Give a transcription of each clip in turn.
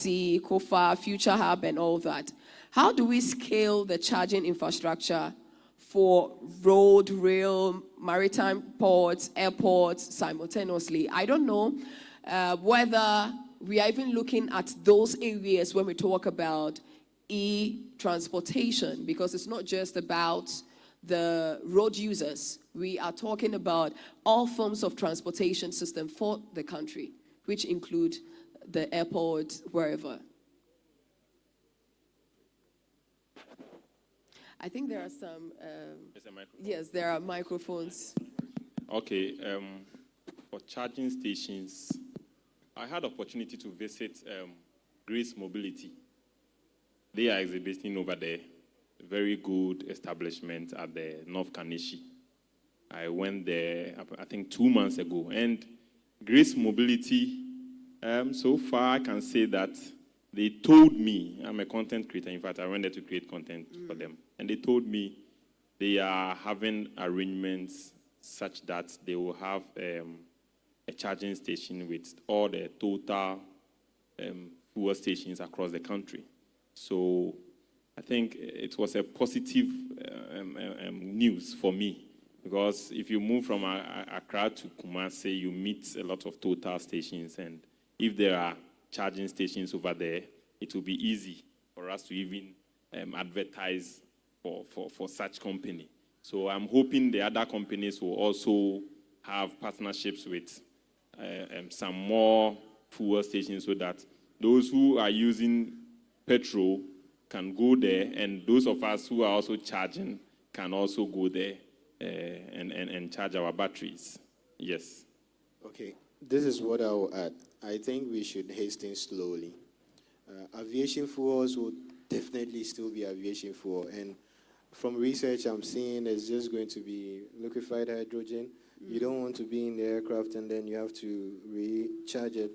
Kofa, Future Hub, and all that. How do we scale the charging infrastructure for road, rail, maritime ports, airports simultaneously? I don't know whether we are even looking at those areas when we talk about e-transportation, because it's not just about the road users. We are talking about all forms of transportation system for the country, which include the airport, wherever. I think there are some. Yes, there are microphones. Okay. For charging stations, I had opportunity to visit Grace Mobility. They are exhibiting over there. A very good establishment at the North Kanishi. I went there, I think 2 months ago. And Grace Mobility, so far I can say that they told me, I'm a content creator. In fact, I went there to create content for them. And they told me they are having arrangements such that they will have a charging station with all the total fuel stations across the country. So I think it was a positive news for me, because if you move from Accra to Kumasi, you meet a lot of total stations, and if there are charging stations over there, it will be easy for us to even advertise for such company. So I'm hoping the other companies will also have partnerships with some more fuel stations, so that those who are using petrol can go there, and those of us who are also charging can also go there and charge our batteries. Yes. Okay, this is what I will add. I think we should hasten slowly. Aviation fuels will definitely still be aviation fuel, and from research I'm seeing it's just going to be liquefied hydrogen. You don't want to be in the aircraft and then you have to recharge it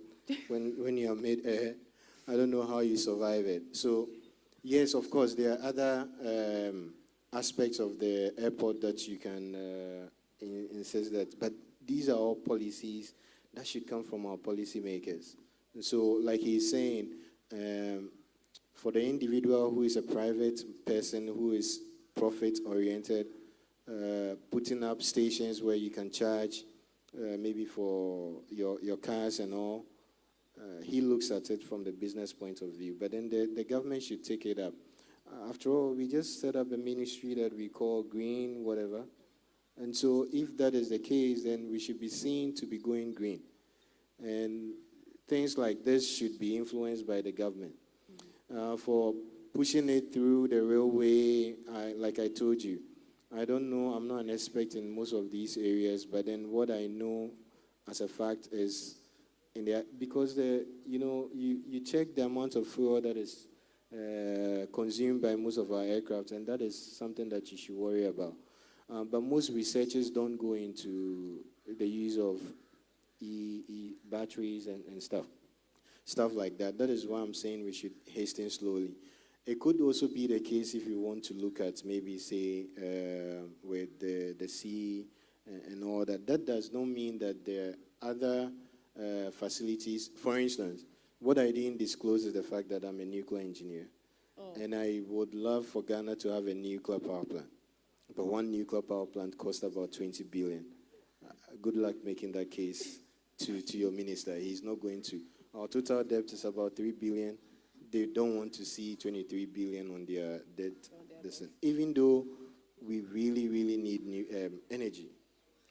when you are mid-air. I don't know how you survive it. So, yes, of course, there are other aspects of the airport that you can insist that, but these are all policies that should come from our policymakers. So, like he's saying, for the individual who is a private person who is profit-oriented, putting up stations where you can charge maybe for your cars and all, he looks at it from the business point of view. But then the government should take it up. After all, we just set up a ministry that we call green whatever. And so if that is the case, then we should be seen to be going green. And things like this should be influenced by the government. For pushing it through the railway, like I told you, I don't know, I'm not an expert in most of these areas, but then what I know as a fact is, because you check the amount of fuel that is consumed by most of our aircraft, and that is something that you should worry about. But most researchers don't go into the use of batteries and stuff like that. That is why I'm saying we should hasten slowly. It could also be the case if you want to look at maybe, say, with the sea and all that. That does not mean that there are other facilities. For instance, what I didn't disclose is the fact that I'm a nuclear engineer. And I would love for Ghana to have a nuclear power plant. But one nuclear power plant costs about 20 billion. Good luck making that case to your minister. He's not going to. Our total debt is about 3 billion. They don't want to see 23 billion on their debt. Even though we really, really need new energy.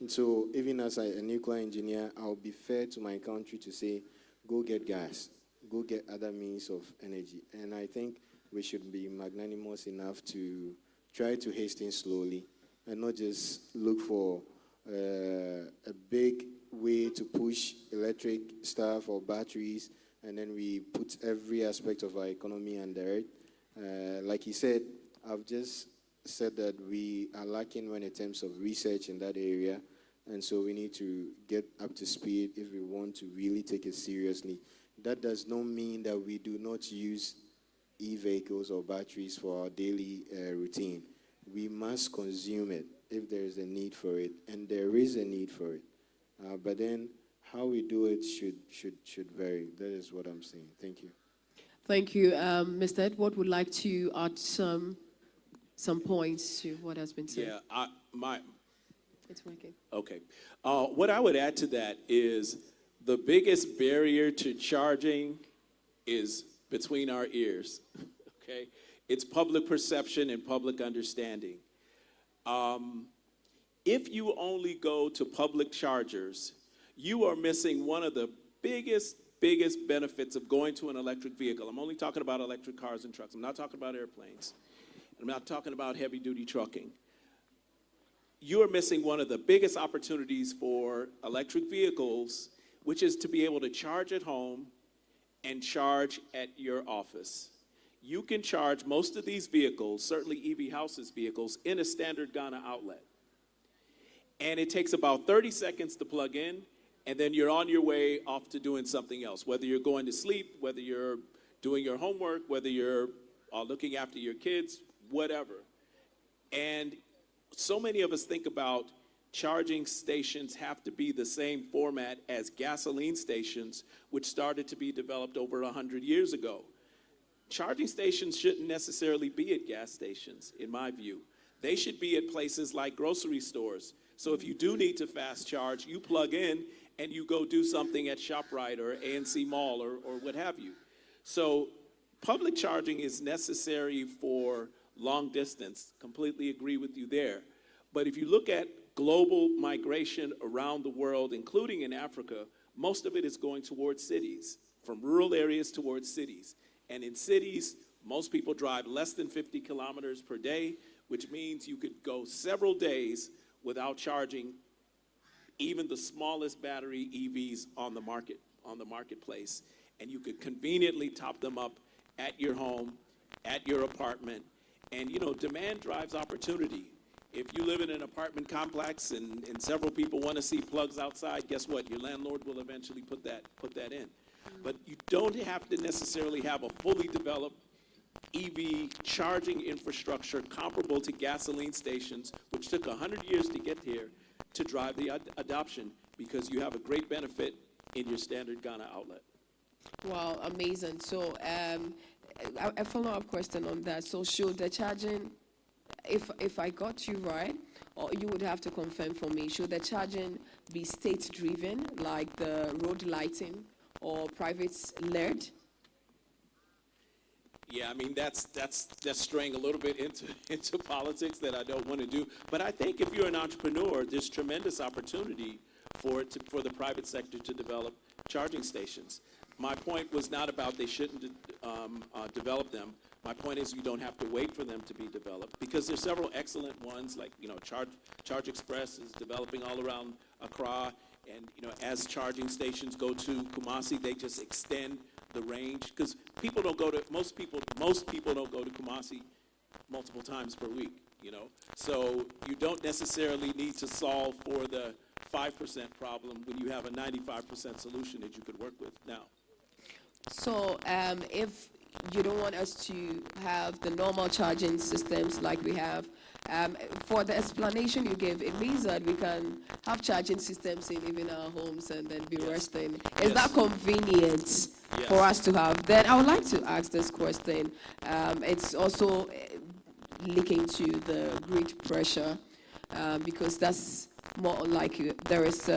And so even as a nuclear engineer, I'll be fair to my country to say, go get gas, go get other means of energy. And I think we should be magnanimous enough to try to hasten slowly and not just look for a big way to push electric stuff or batteries, and then we put every aspect of our economy under it. Like he said, I've just said that we are lacking when in terms of research in that area, and so we need to get up to speed if we want to really take it seriously. That does not mean that we do not use e-vehicles or batteries for our daily routine. We must consume it if there is a need for it, and there is a need for it. But then how we do it should vary. That is what I'm saying. Thank you. Thank you. Mr. Edward would like to add some points to what has been said. Yeah, It's working. okay. What I would add to that is the biggest barrier to charging is between our ears, okay? It's public perception and public understanding. If you only go to public chargers, you are missing one of the biggest benefits of going to an electric vehicle. I'm only talking about electric cars and trucks. I'm not talking about airplanes. I'm not talking about heavy-duty trucking. You are missing one of the biggest opportunities for electric vehicles, which is to be able to charge at home and charge at your office. You can charge most of these vehicles, certainly EV House's vehicles, in a standard Ghana outlet. And it takes about 30 seconds to plug in, and then you're on your way off to doing something else, whether you're going to sleep, whether you're doing your homework, whether you're looking after your kids, whatever. And so many of us think about charging stations have to be the same format as gasoline stations, which started to be developed over 100 years ago. Charging stations shouldn't necessarily be at gas stations, in my view. They should be at places like grocery stores. So if you do need to fast charge, you plug in and you go do something at ShopRite or ANC Mall or what have you. So public charging is necessary for long distance. Completely agree with you there. But if you look at global migration around the world, including in Africa, most of it is going towards cities, from rural areas towards cities. And in cities, most people drive less than 50 kilometers per day, which means you could go several days without charging even the smallest battery EVs on the marketplace. And you could conveniently top them up at your home, at your apartment. And you know, demand drives opportunity. If you live in an apartment complex and several people want to see plugs outside, guess what? Your landlord will eventually put that in. But you don't have to necessarily have a fully developed EV charging infrastructure comparable to gasoline stations, which took 100 years to get here, to drive the adoption, because you have a great benefit in your standard Ghana outlet. Wow, amazing. So a follow-up question on that. So should the charging, if I got you right, or you would have to confirm for me, should the charging be state-driven, like the road lighting, or private-led? Yeah, I mean, that's straying a little bit into politics that I don't want to do. But I think if you're an entrepreneur, there's tremendous opportunity for the private sector to develop charging stations. My point was not about they shouldn't develop them. My point is you don't have to wait for them to be developed, because there's several excellent ones, like, you know, Charge Express is developing all around Accra, and, you know, as charging stations go to Kumasi, they just extend the range, because most people don't go to Kumasi multiple times per week, you know. So you don't necessarily need to solve for the 5% problem when you have a 95% solution that you could work with now. So if you don't want us to have the normal charging systems like we have, for the explanation you gave, it means that we can have charging systems in even our homes and then be resting. Is that convenient for us to have? Then I would like to ask this question. It's also linking to the grid pressure, because that's more like there is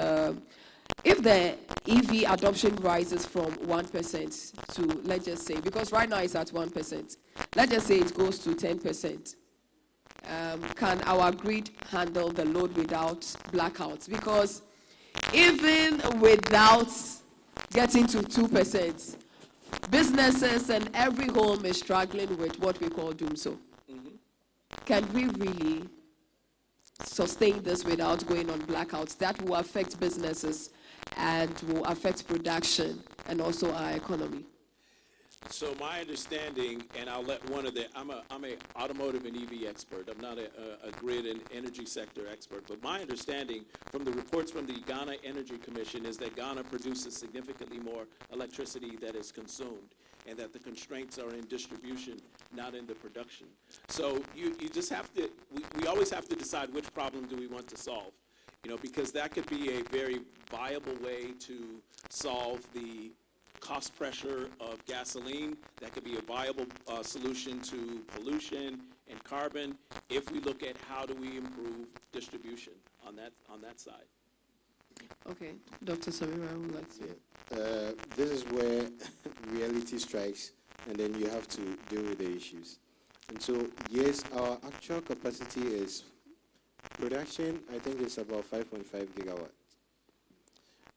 if the EV adoption rises from 1% to, let's just say, because right now it's at 1%, let's just say it goes to 10%. Can our grid handle the load without blackouts? Because even without getting to 2%, businesses and every home is struggling with what we call doomso. Can we really sustain this without going on blackouts? That will affect businesses and will affect production and also our economy. So my understanding, and I'll let I'm a automotive and EV expert. I'm not a grid and energy sector expert, but my understanding from the reports from the Ghana Energy Commission is that Ghana produces significantly more electricity that is consumed, and that the constraints are in distribution, not in the production. So you just have to, we always have to decide which problem do we want to solve, you know, because that could be a very viable way to solve the cost pressure of gasoline. That could be a viable solution to pollution and carbon if we look at how do we improve distribution on that side. Okay, Dr. Samira would like to. This is where reality strikes, and then you have to deal with the issues. And so, yes, our actual capacity is production, I think it's about 5.5 gigawatts.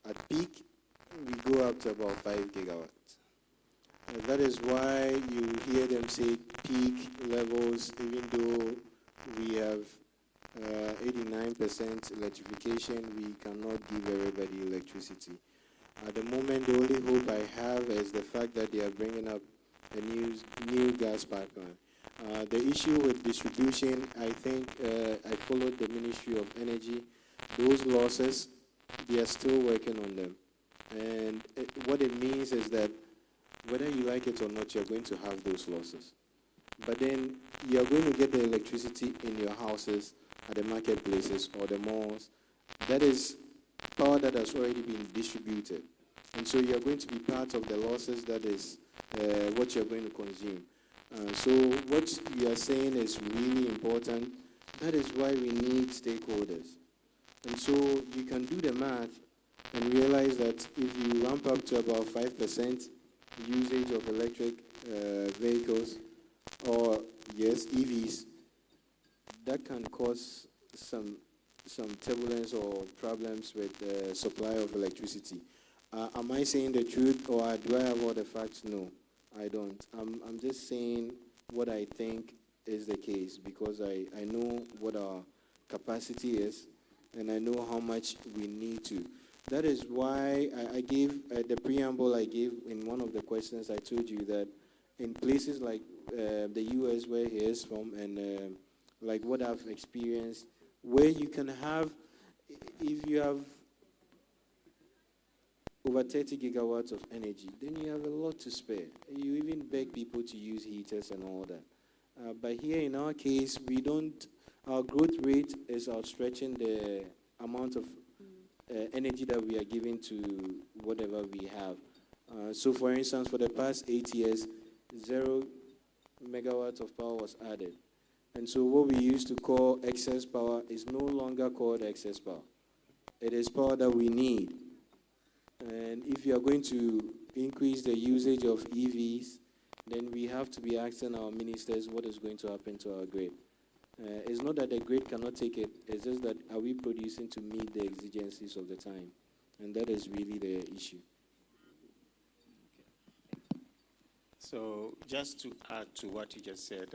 At peak, we go up to about 5 gigawatts. And that is why you hear them say peak levels, even though we have 89% electrification, we cannot give everybody electricity. At the moment, the only hope I have is the fact that they are bringing up a new gas pipeline. The issue with distribution, I think I followed the Ministry of Energy. Those losses, they are still working on them. And what it means is that whether you like it or not, you're going to have those losses. But then you're going to get the electricity in your houses, at the marketplaces or the malls. That is power that has already been distributed. And so you're going to be part of the losses. That is what you're going to consume. So what you are saying is really important. That is why we need stakeholders. And so you can do the math and realize that if you ramp up to about 5% usage of electric vehicles, or yes, EVs, that can cause some turbulence or problems with the supply of electricity. Am I saying the truth, or do I have all the facts? No, I don't. I'm just saying what I think is the case, because I know what our capacity is, and I know how much we need to. That is why I gave the preamble I gave in one of the questions. I told you that in places like the U.S., where he is from, and like what I've experienced, where you can have, if you have over 30 gigawatts of energy, then you have a lot to spare. You even beg people to use heaters and all that. But here in our case, our growth rate is outstretching the amount of energy that we are giving to whatever we have. So for instance, for the past 8 years, 0 megawatts of power was added. And so what we used to call excess power is no longer called excess power. It is power that we need. And if you are going to increase the usage of EVs, then we have to be asking our ministers what is going to happen to our grid. It's not that the grid cannot take it, it's just that are we producing to meet the exigencies of the time? And that is really the issue. So just to add to what you just said,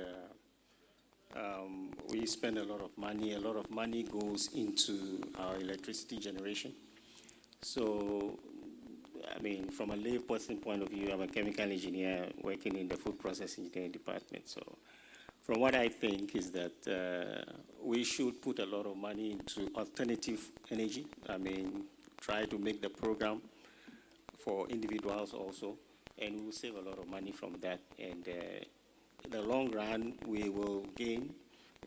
we spend a lot of money goes into our electricity generation. So, I mean, from a lay person point of view, I'm a chemical engineer working in the food processing engineering department. So from what I think is that we should put a lot of money into alternative energy. I mean, try to make the program for individuals also, and we'll save a lot of money from that. And in the long run, we will gain.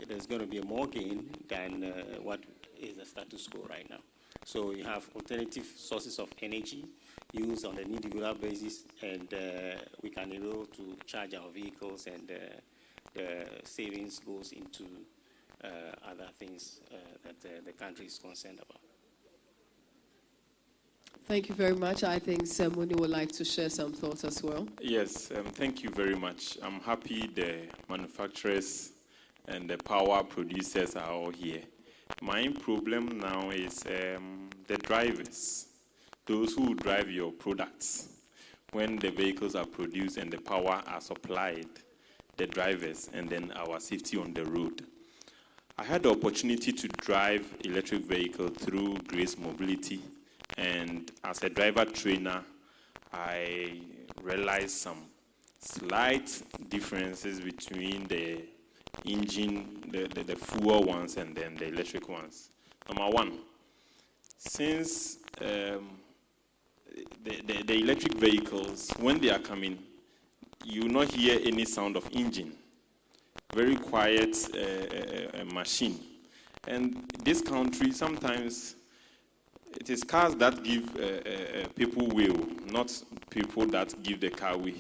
There's going to be more gain than what is the status quo right now. So you have alternative sources of energy used on an individual basis, and we can be able to charge our vehicles, and the savings goes into other things that the country is concerned about. Thank you very much. I think Semuni would like to share some thoughts as well. Yes, thank you very much. I'm happy the manufacturers and the power producers are all here. My problem now is the drivers, those who drive your products. When the vehicles are produced and the power are supplied, the drivers, and then our safety on the road. I had the opportunity to drive electric vehicle through Grace Mobility, and as a driver trainer, I realized some slight differences between the engine, the fuel ones, and then the electric ones. Number one, since the electric vehicles, when they are coming, you will not hear any sound of engine. Very quiet machine. And this country, sometimes It is cars that give people will, not people that give the car way.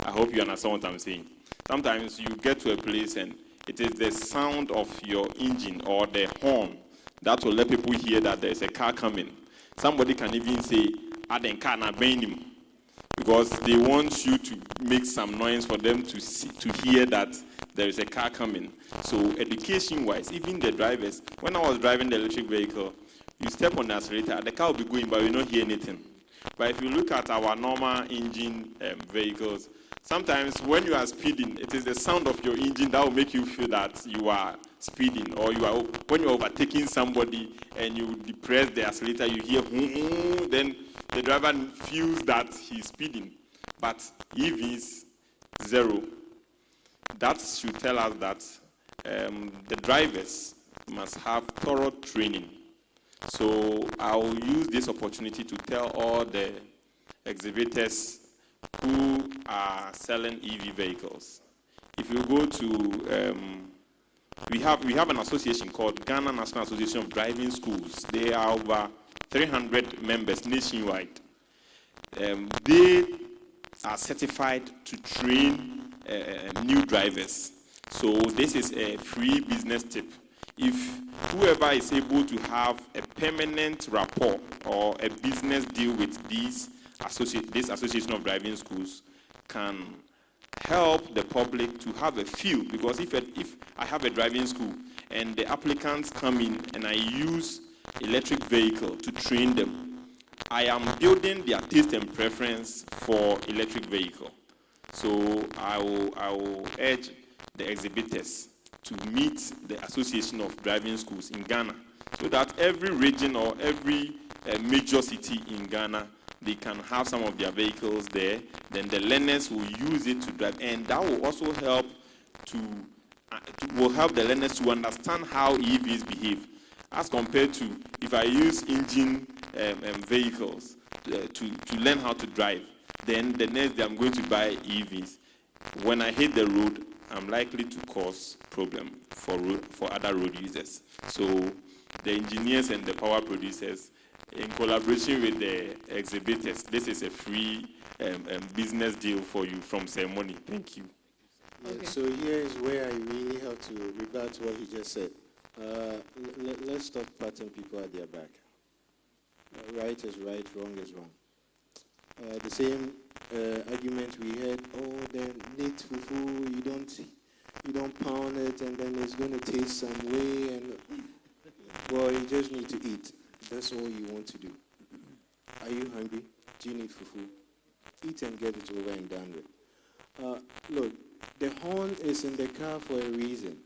I hope you understand what I'm saying. Sometimes you get to a place and it is the sound of your engine or the horn that will let people hear that there's a car coming. Somebody can even say, "Aden car na benim," because they want you to make some noise for them to see, to hear that there is a car coming. So education-wise, even the drivers, when I was driving the electric vehicle, you step on the accelerator, the car will be going, but you don't hear anything. But if you look at our normal engine vehicles, sometimes when you are speeding, it is the sound of your engine that will make you feel that you are speeding, or you are when you are overtaking somebody and you depress the accelerator, you hear then the driver feels that he's speeding. But if he's zero, that should tell us that the drivers must have thorough training. So I will use this opportunity to tell all the exhibitors who are selling EV vehicles. If you go to, we have an association called Ghana National Association of Driving Schools. They are over 300 members nationwide. They are certified to train new drivers. So this is a free business tip. If whoever is able to have a permanent rapport or a business deal with this association of driving schools, can help the public to have a feel, because if I have a driving school and the applicants come in and I use electric vehicle to train them, I am building their taste and preference for electric vehicle. So I will urge the exhibitors to meet the Association of Driving Schools in Ghana, so that every region or every major city in Ghana, they can have some of their vehicles there. Then the learners will use it to drive, and that will also help will help the learners to understand how EVs behave, as compared to if I use engine vehicles to learn how to drive. Then the next day I'm going to buy EVs. When I hit the road, I'm likely to cause problem for other road users. So the engineers and the power producers, in collaboration with the exhibitors, this is a free business deal for you from Ceremony. Thank you. Yeah, so here is where I really have to rebut what he just said. Let's stop patting people at their back. Right is right, wrong is wrong. The same argument we had, oh, the neat fufu, you don't pound it and then it's going to taste some way, and well, you just need to eat. That's all you want to do. Are you hungry? Do you need fufu? Eat and get it over and done with. Look, the horn is in the car for a reason.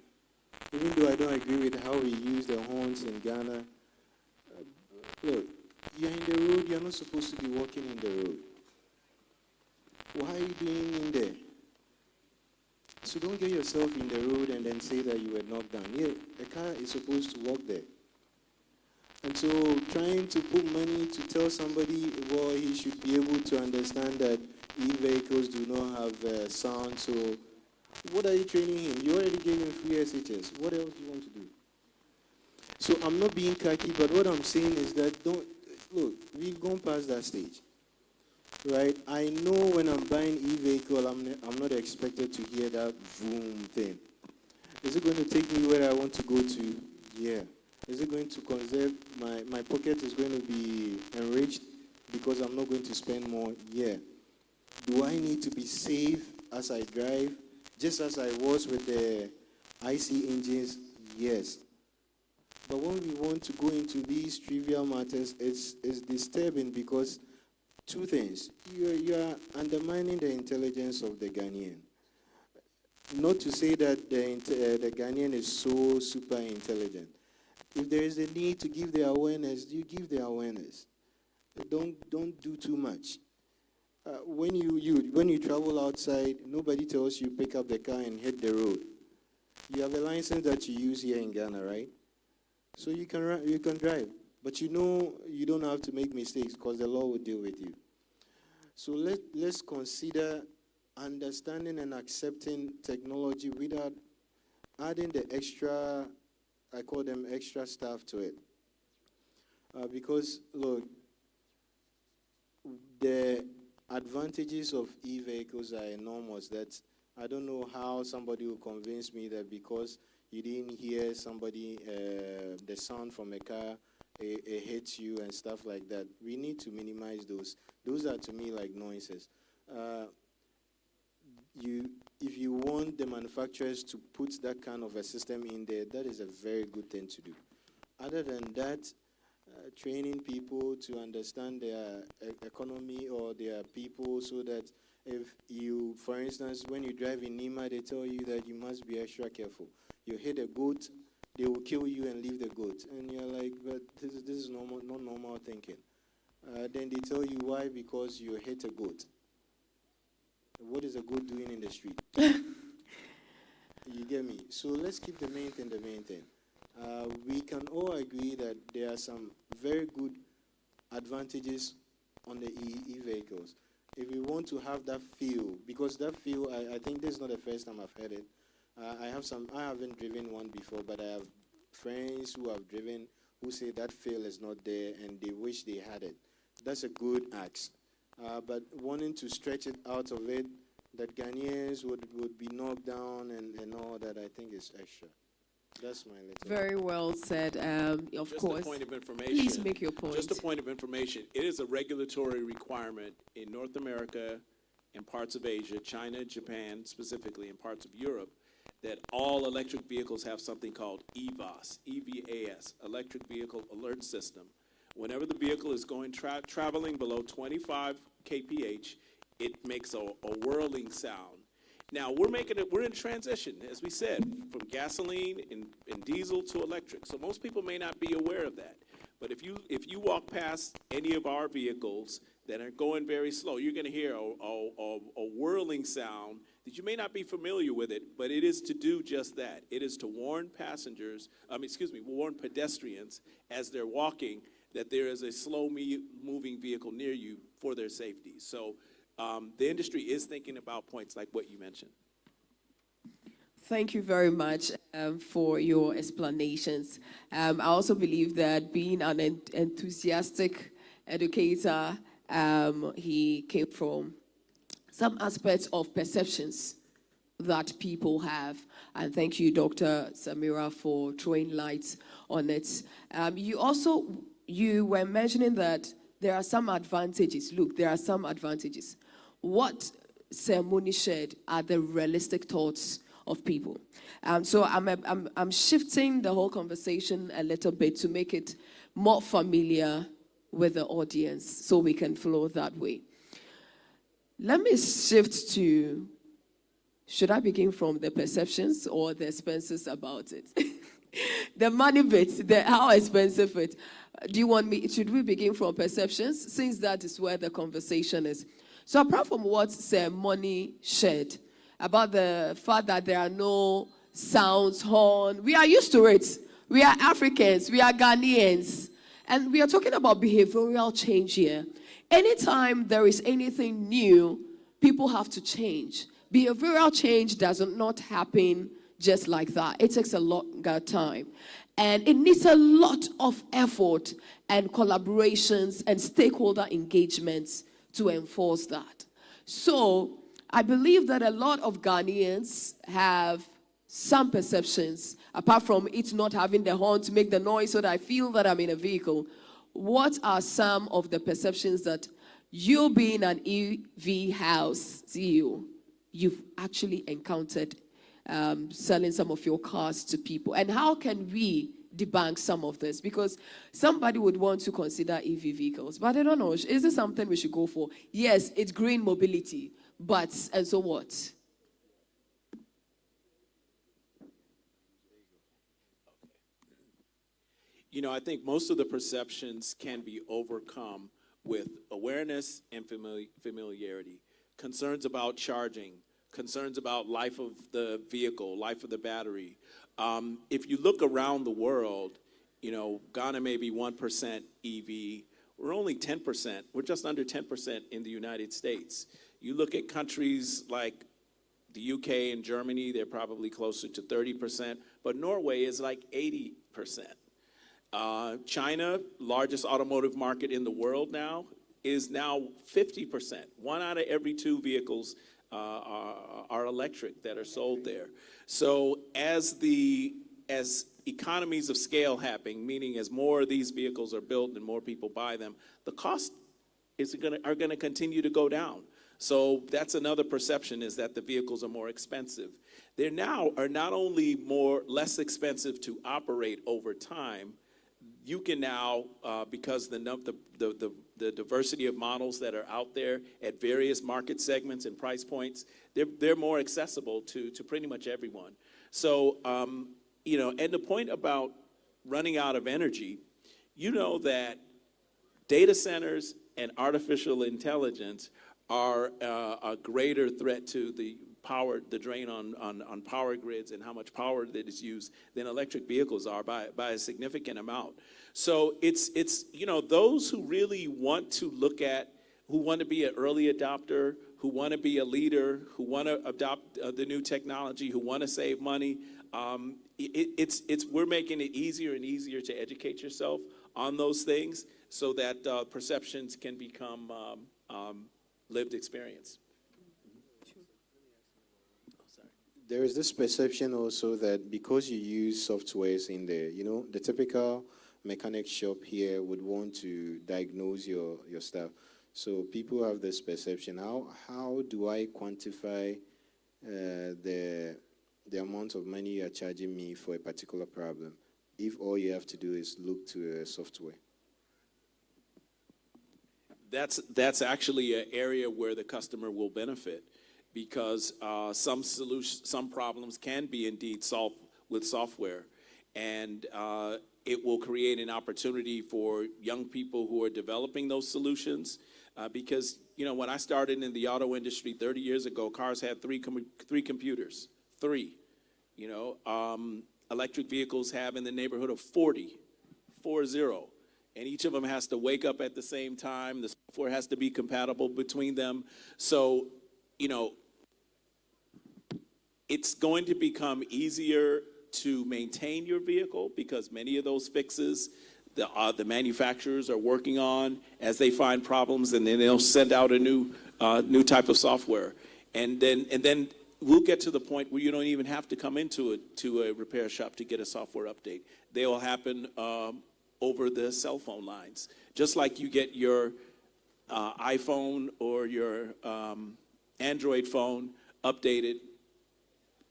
Even though I don't agree with how we use the horns in Ghana, look, you're in the road, you're not supposed to be walking in the road. Why are you doing in there? So don't get yourself in the road and then say that you were knocked down. Yeah, the car is supposed to walk there. And so trying to put money to tell somebody, well, he should be able to understand that e-vehicles do not have sound. So what are you training him? You already gave him free SHS. What else do you want to do? So I'm not being cocky, but what I'm saying is that look, we've gone past that stage. Right? I know when I'm buying e-vehicle, I'm not expected to hear that boom thing. Is it going to take me where I want to go to? Yeah. Is it going to conserve, my pocket is going to be enriched because I'm not going to spend more? Yeah. Do I need to be safe as I drive, just as I was with the IC engines? Yes. But when we want to go into these trivial matters, it's disturbing, because two things. You are undermining the intelligence of the Ghanaian. Not to say that the Ghanaian is so super intelligent. If there is a need to give the awareness, you give the awareness. Don't do too much. When you travel outside, nobody tells you pick up the car and hit the road. You have a license that you use here in Ghana, right? So you can drive, but you know you don't have to make mistakes because the law will deal with you. So let's consider understanding and accepting technology without adding the extra, I call them extra stuff to it. Because, look, the advantages of e-vehicles are enormous. That I don't know how somebody will convince me that because you didn't hear somebody, the sound from a car, it hits you and stuff like that. We need to minimize those. Those are, to me, like noises. If you want the manufacturers to put that kind of a system in there, that is a very good thing to do. Other than that, training people to understand their economy or their people, so that if you, for instance, when you drive in Nima, they tell you that you must be extra careful. You hit a goat, they will kill you and leave the goat. And you're like, but this is normal, not normal thinking. Then they tell you why, because you hit a goat. What is a goat doing in the street? You get me? So let's keep the main thing the main thing. We can all agree that there are some very good advantages on the e-vehicles. If we want to have that feel, because that feel, I think this is not the first time I've heard it. I haven't driven one before, but I have friends who have driven who say that feel is not there and they wish they had it. That's a good ask. But wanting to stretch it out of it, that Ghanaians would be knocked down and all that, I think is extra. That's my little... Very well said. Of Just course. a point of information. Please make your point. Just a point of information. It is a regulatory requirement in North America and parts of Asia, China, Japan specifically, and parts of Europe, that all electric vehicles have something called EVAS, EVAS, Electric Vehicle Alert System. Whenever the vehicle is going traveling below 25 kph, it makes a whirling sound. Now, we're in transition, as we said, from gasoline and diesel to electric. So most people may not be aware of that. But if you walk past any of our vehicles that are going very slow, you're going to hear a whirling sound that you may not be familiar with it, but it is to do just that. It is to warn warn pedestrians as they're walking that there is a slow-moving vehicle near you for their safety. So the industry is thinking about points like what you mentioned. Thank you very much for your explanations. I also believe that being an enthusiastic educator, he came from some aspects of perceptions that people have. And thank you, Dr. Samira, for throwing light on it. You were mentioning that there are some advantages. Look, there are some advantages. What Ceremony shared are the realistic thoughts of people. So I'm shifting the whole conversation a little bit to make it more familiar with the audience so we can flow that way. Let me shift to, should I begin from the perceptions or the expenses about it? The money bit, how expensive it. Do you want me, should we begin from perceptions, since that is where the conversation is? So apart from what Ceremony shared about the fact that there are no sounds, horn, we are used to it. We are Africans, we are Ghanaians, and we are talking about behavioral change here. Anytime there is anything new, people have to change. Behavioral change does not happen just like that. It takes a longer time. And it needs a lot of effort and collaborations and stakeholder engagements to enforce that. So I believe that a lot of Ghanaians have some perceptions, apart from it not having the horn to make the noise so that I feel that I'm in a vehicle. What are some of the perceptions that you, being an EV house CEO, you've actually encountered selling some of your cars to people? And how can we debunk some of this? Because somebody would want to consider EV vehicles, but I don't know, is this something we should go for? Yes, it's green mobility, but, and so what? You know, I think most of the perceptions can be overcome with awareness and familiarity. Concerns about charging, concerns about life of the vehicle, life of the battery. If you look around the world, you know, Ghana may be 1% EV. We're only 10%. We're just under 10% in the United States. You look at countries like the UK and Germany, they're probably closer to 30%, but Norway is like 80%. China, largest automotive market in the world now, is now 50%. 1 out of every 2 vehicles are electric that are sold there. So as economies of scale happen, meaning as more of these vehicles are built and more people buy them, the costs are going to continue to go down. So that's another perception, is that the vehicles are more expensive. They now are not only less expensive to operate over time. You can now, because the diversity of models that are out there at various market segments and price points, they're more accessible to pretty much everyone. So, and the point about running out of energy, that data centers and artificial intelligence are a greater threat to the drain on power grids and how much power that is used than electric vehicles are by a significant amount. So it's those who really want to who want to be an early adopter, who want to be a leader, who want to adopt the new technology, who want to save money. We're making it easier and easier to educate yourself on those things so that perceptions can become lived experience. There is this perception also that because you use softwares in there, the typical mechanic shop here would want to diagnose your stuff. So people have this perception. How do I quantify the amount of money you are charging me for a particular problem if all you have to do is look to a software? That's actually an area where the customer will benefit, because some problems can be indeed solved with software, and it will create an opportunity for young people who are developing those solutions. Because when I started in the auto industry 30 years ago, cars had three computers. Electric vehicles have in the neighborhood of 40, and each of them has to wake up at the same time. The software has to be compatible between them. So, it's going to become easier to maintain your vehicle, because many of those fixes the manufacturers are working on as they find problems, and then they'll send out a new type of software. And then we'll get to the point where you don't even have to come into a repair shop to get a software update. They will happen over the cell phone lines. Just like you get your iPhone or your Android phone updated,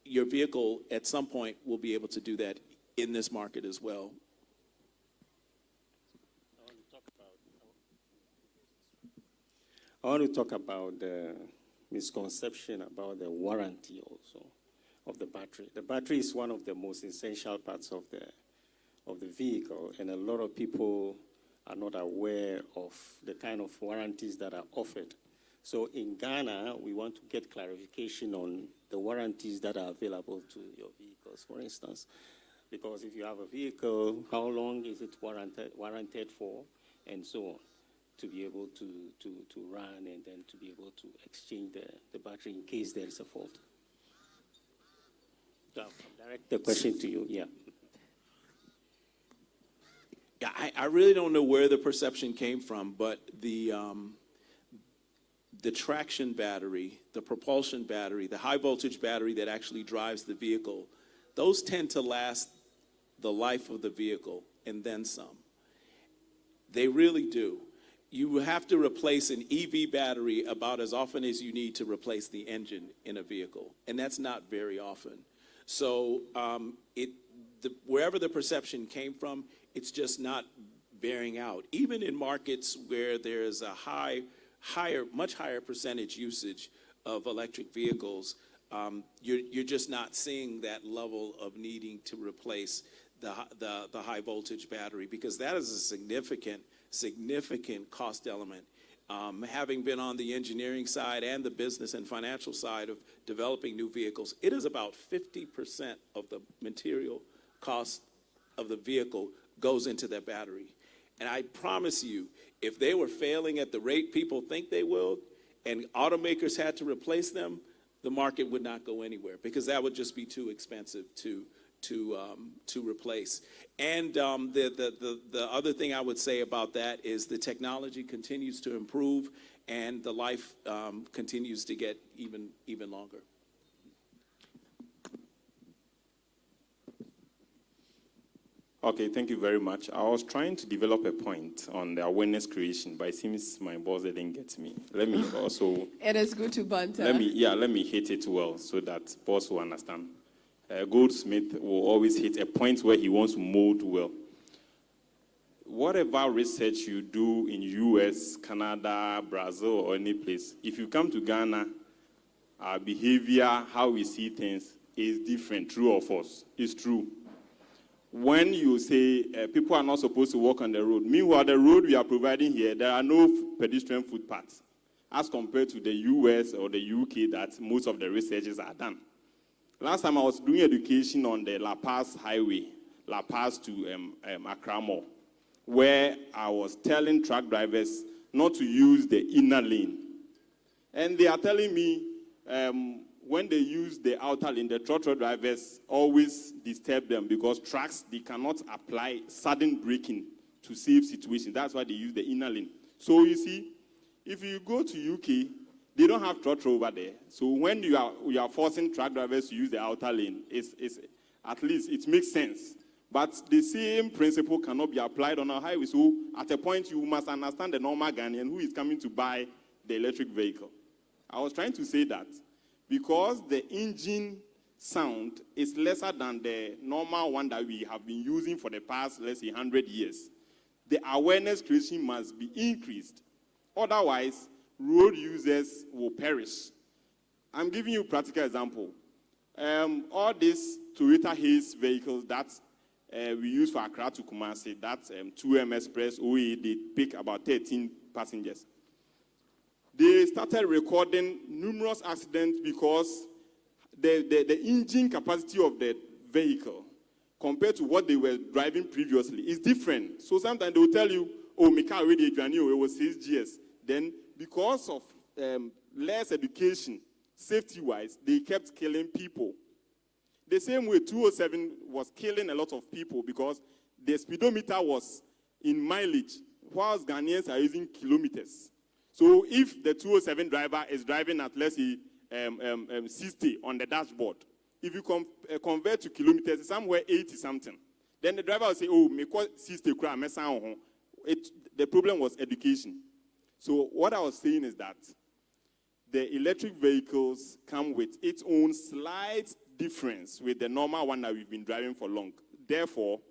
your vehicle at some point will be able to do that in this market as well. I want to talk about the misconception about the warranty also of the battery. The battery is one of the most essential parts of the vehicle, and a lot of people are not aware of the kind of warranties that are offered. So in Ghana, we want to get clarification on the warranties that are available to your vehicles, for instance. Because if you have a vehicle, how long is it warranted for, and so on, to be able to run and then to be able to exchange the battery in case there is a fault. So I'll direct the question to you, yeah. Yeah, I really don't know where the perception came from, but the traction battery, the propulsion battery, the high voltage battery that actually drives the vehicle, those tend to last the life of the vehicle and then some. They really do. You have to replace an EV battery about as often as you need to replace the engine in a vehicle, and that's not very often. So wherever the perception came from, it's just not bearing out. Even in markets where there's a much higher percentage usage of electric vehicles, you're just not seeing that level of needing to replace the high voltage battery, because that is a significant cost element. Having been on the engineering side and the business and financial side of developing new vehicles, it is about 50% of the material cost of the vehicle goes into that battery. And I promise you, if they were failing at the rate people think they will, and automakers had to replace them, the market would not go anywhere, because that would just be too expensive to to replace. And the other thing I would say about that is the technology continues to improve, and the life continues to get even longer. Okay, thank you very much. I was trying to develop a point on the awareness creation, but it seems my boss didn't get me. Let me also... It is good to banter. Let me hit it well so that boss will understand. Goldsmith will always hit a point where he wants to mold well. Whatever research you do in US, Canada, Brazil, or any place, if you come to Ghana, our behavior, how we see things is different, true or false. It's true. When you say people are not supposed to walk on the road, meanwhile, the road we are providing here, there are no pedestrian footpaths, as compared to the US or the UK that most of the researches are done. Last time I was doing education on the La Paz Highway, La Paz to Accra Mall, where I was telling truck drivers not to use the inner lane. And they are telling me when they use the outer lane, the truck drivers always disturb them because trucks, they cannot apply sudden braking to save situations. That's why they use the inner lane. So you see, if you go to UK, they don't have throttle over there. So when you are forcing truck drivers to use the outer lane, it's at least it makes sense. But the same principle cannot be applied on our highway. So at a point, you must understand the normal Ghanaian who is coming to buy the electric vehicle. I was trying to say that because the engine sound is lesser than the normal one that we have been using for the past, let's say, 100 years, the awareness creation must be increased. Otherwise, road users will perish. I'm giving you a practical example. All these Toyota Haze vehicles that we use for Accra to Kumasi, that's 2M Express, OE, they pick about 13 passengers. They started recording numerous accidents because the engine capacity of the vehicle compared to what they were driving previously is different. So sometimes they will tell you, oh, my car already it was 6 years. Then because of less education, safety-wise, they kept killing people. The same way 207 was killing a lot of people because the speedometer was in mileage, whilst Ghanaians are using kilometers. So if the 207 driver is driving at, let's say, 60 on the dashboard, if you convert to kilometers, it's somewhere 80 something. Then the driver will say, oh, me 60 the problem was education. So what I was saying is that the electric vehicles come with its own slight difference with the normal one that we've been driving for long. Therefore,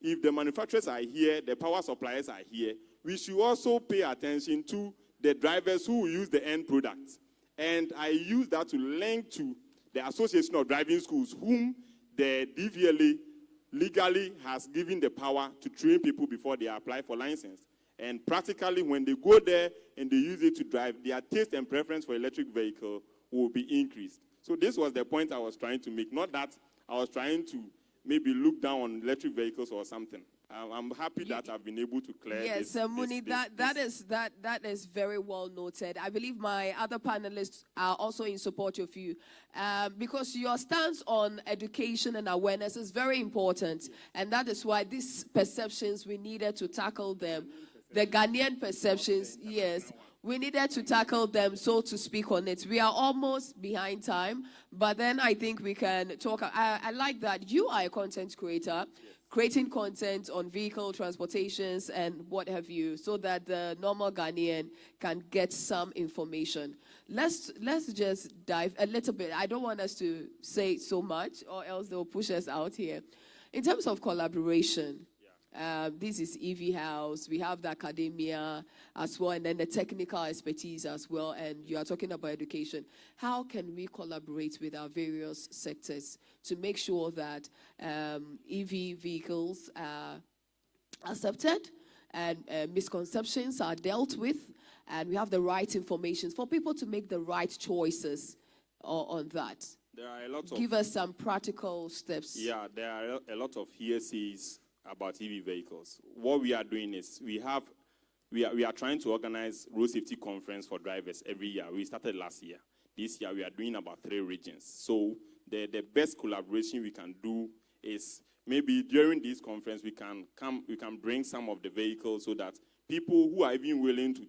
if the manufacturers are here, the power suppliers are here, we should also pay attention to the drivers who use the end products. And I use that to link to the Association of Driving Schools, whom the DVLA legally has given the power to train people before they apply for license. And practically, when they go there and they use it to drive, their taste and preference for electric vehicle will be increased. So this was the point I was trying to make. Not that I was trying to maybe look down on electric vehicles or something. I'm happy that I've been able to clear this. Yes, Muni, that is very well noted. I believe my other panelists are also in support of you because your stance on education and awareness is very important, and that is why these perceptions, we needed to tackle them. The Ghanaian perceptions, yes, we needed to tackle them, so to speak, on it. We are almost behind time, but then I think we can talk. I like that you are a content creator, creating content on vehicle transportations and what have you, so that the normal Ghanaian can get some information. Let's just dive a little bit. I don't want us to say so much, or else they'll push us out here. In terms of collaboration, this is EV House. We have the academia as well, and then the technical expertise as well. And you are talking about education. How can we collaborate with our various sectors to make sure that EV vehicles are accepted and misconceptions are dealt with, and we have the right information for people to make the right choices on that? There are a lot of... Give us some practical steps. Yeah, there are a lot of hearsays about EV vehicles. What we are doing is we are trying to organize road safety conference for drivers every year. We started last year. This year we are doing about 3 regions. So the best collaboration we can do is maybe during this conference we can bring some of the vehicles so that people who are even willing to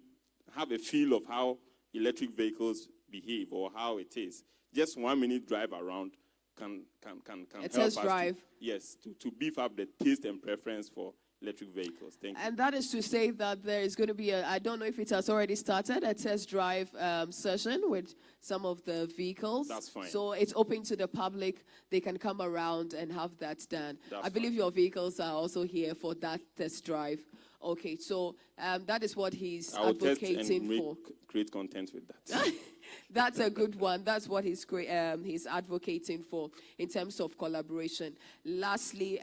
have a feel of how electric vehicles behave or how it is, just 1 minute drive around can help us drive. To beef up the taste and preference for electric vehicles. Thank you. And that is to say that there is going to be I don't know if it has already started, a test drive session with some of the vehicles. That's fine. So it's open to the public. They can come around and have that done. That's I believe fine. your vehicles are also here for that test drive. Okay, so that is what he's I will test advocating and for. create content with that. That's a good one. That's what he's advocating for in terms of collaboration. Lastly,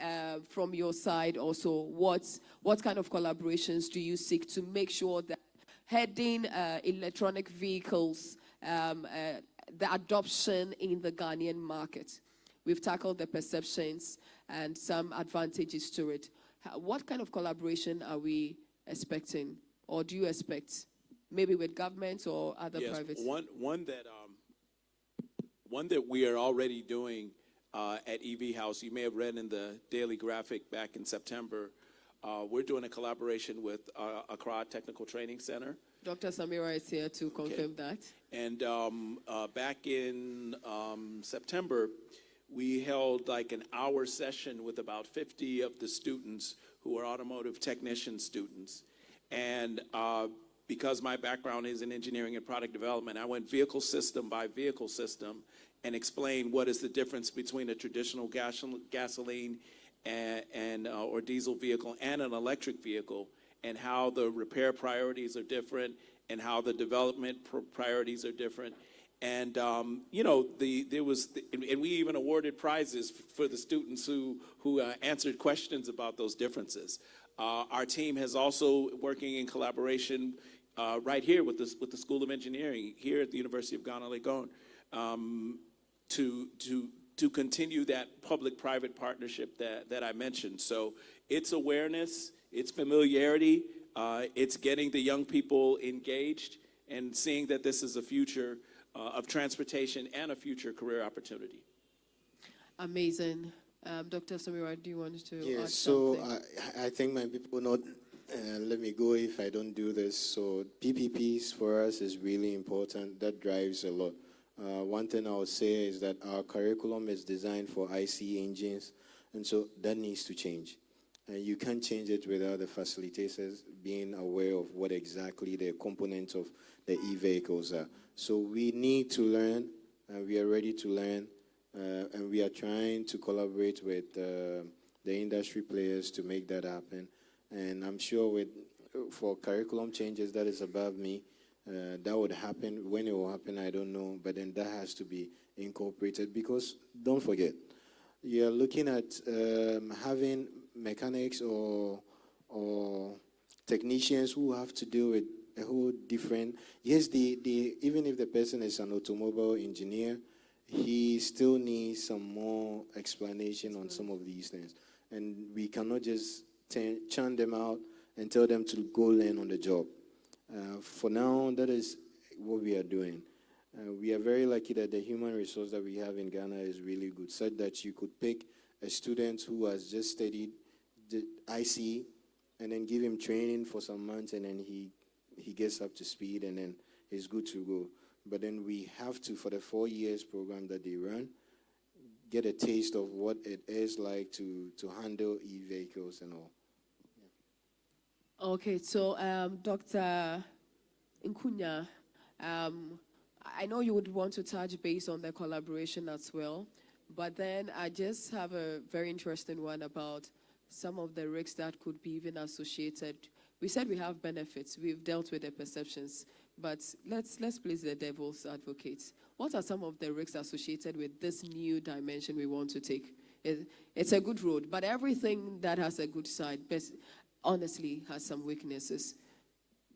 from your side also, what kind of collaborations do you seek to make sure that heading electronic vehicles, the adoption in the Ghanaian market? We've tackled the perceptions and some advantages to it. What kind of collaboration are we expecting, or do you expect? Maybe with government or other private? One that we are already doing at EV House, you may have read in the Daily Graphic back in September, we're doing a collaboration with Accra Technical Training Center. Dr. Samira is here to confirm that. And back in September, we held like an hour session with about 50 of the students who are automotive technician students. And because my background is in engineering and product development, I went vehicle system by vehicle system and explained what is the difference between a traditional gasoline or diesel vehicle and an electric vehicle, and how the repair priorities are different and how the development priorities are different. And and we even awarded prizes for the students who answered questions about those differences. Our team has also working in collaboration right here with the School of Engineering here at the University of Ghana, Legon, to continue that public-private partnership that I mentioned. So it's awareness, it's familiarity, it's getting the young people engaged and seeing that this is a future of transportation and a future career opportunity. Amazing. Dr. Samira, do you want to add so something? I think my people not let me go if I don't do this. So PPPs for us is really important. That drives a lot. One thing I would say is that our curriculum is designed for IC engines, and so that needs to change. And you can't change it without the facilitators being aware of what exactly the components of the e-vehicles are. So we need to learn, and we are ready to learn, and we are trying to collaborate with the industry players to make that happen. And I'm sure for curriculum changes, that is above me. That would happen. When it will happen, I don't know. But then that has to be incorporated, because don't forget, you're looking at having mechanics or technicians who have to deal with a whole different. Yes, even if the person is an automobile engineer, he still needs some more explanation on some of these things. And we cannot just churn them out and tell them to go learn on the job. For now, that is what we are doing. We are very lucky that the human resource that we have in Ghana is really good, such that you could pick a student who has just studied the IC and then give him training for some months, and then he gets up to speed, and then he's good to go. But then we have to, for the 4 years program that they run, get a taste of what it is like to handle e-vehicles and all. Yeah. Okay, so Dr. Nkunya, I know you would want to touch base on the collaboration as well, but then I just have a very interesting one about some of the risks that could be even associated. We said we have benefits. We've dealt with the perceptions, but let's please the devil's advocates. What are some of the risks associated with this new dimension we want to take? It's a good road, but everything that has a good side, honestly, has some weaknesses.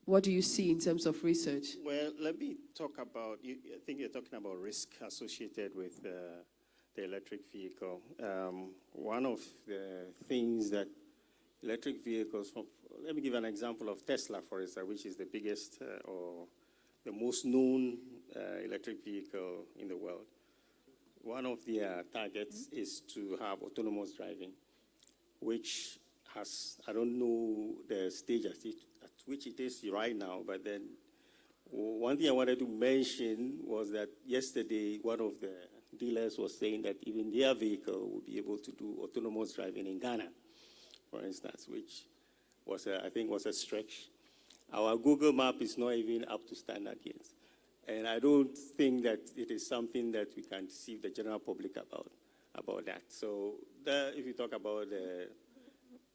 What do you see in terms of research? Well, let me talk about, I think you're talking about risk associated with the electric vehicle. One of the things that electric vehicles, let me give an example of Tesla, for instance, which is the biggest or the most known electric vehicle in the world. one of their targets is to have autonomous driving, which has, I don't know the stage at which it is right now, but then one thing I wanted to mention was that yesterday one of the dealers was saying that even their vehicle will be able to do autonomous driving in Ghana, for instance, which was, I think, was a stretch. Our Google map is not even up to standard yet. And I don't think that it is something that we can deceive the general public about that. So if you talk about